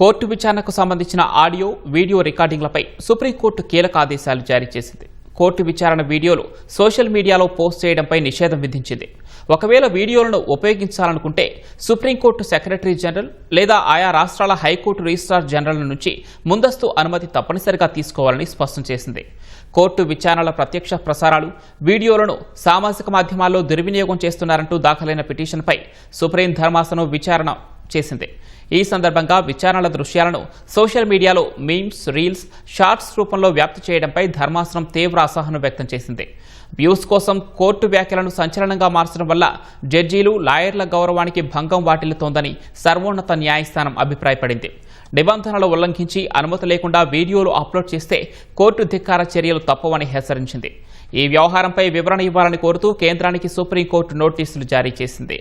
Court విచారణకు సంబంధించిన audio, video రికార్డింగ్లపై supreme court కీలక ఆదేశాలు జారీ చేసింది. కోర్టు విచారణ వీడియోలు సోషల్ మీడియాలో పోస్ట్ చేయడంపై నిషేధం విధించింది. ఒకవేళ వీడియోలను ఉపయోగించాలనుకుంటే సుప్రీంకోర్టు సెక్రటరీ జనరల్ లేదా ఆయా రాష్ట్రాల హైకోర్టు రిజిస్ట్రార్ జనరల్ నుంచి ముందస్తు అనుమతి తప్పనిసరిగా తీసుకోవాలని స్పష్టం చేసింది. కోర్టు విచారణల ప్రత్యక్ష ప్రసారాలు, వీడియోలను సామాజిక మాధ్యమాల్లో దుర్వినియోగం చేస్తున్నారంటూ దాఖలైన పిటిషన్పై సుప్రీం ధర్మాసనం విచారణ చేసింది. ఈ సందర్భంగా విచారణల దృశ్యాలను సోషల్ మీడియాలో మీమ్స్, రీల్స్, షార్ట్స్ రూపంలో వ్యాప్తి చేయడంపై ధర్మాసనం తీవ్ర అసహనం వ్యక్తం చేసింది. వ్యూస్ కోసం కోర్టు వ్యాఖ్యలను సంచలనంగా మార్చడం వల్ల జడ్జీలు, లాయర్ల గౌరవానికి భంగం వాటిల్లుతోందని సర్వోన్నత న్యాయస్థానం అభిప్రాయపడింది. నిబంధనలు ఉల్లంఘించి అనుమతి లేకుండా వీడియోలు అప్లోడ్ చేస్తే కోర్టు ధిక్కార చర్యలు తప్పవని హెచ్చరించింది. ఈ వ్యవహారంపై వివరణ ఇవ్వాలని కోరుతూ కేంద్రానికి సుప్రీంకోర్టు నోటీసులు జారీ చేసింది.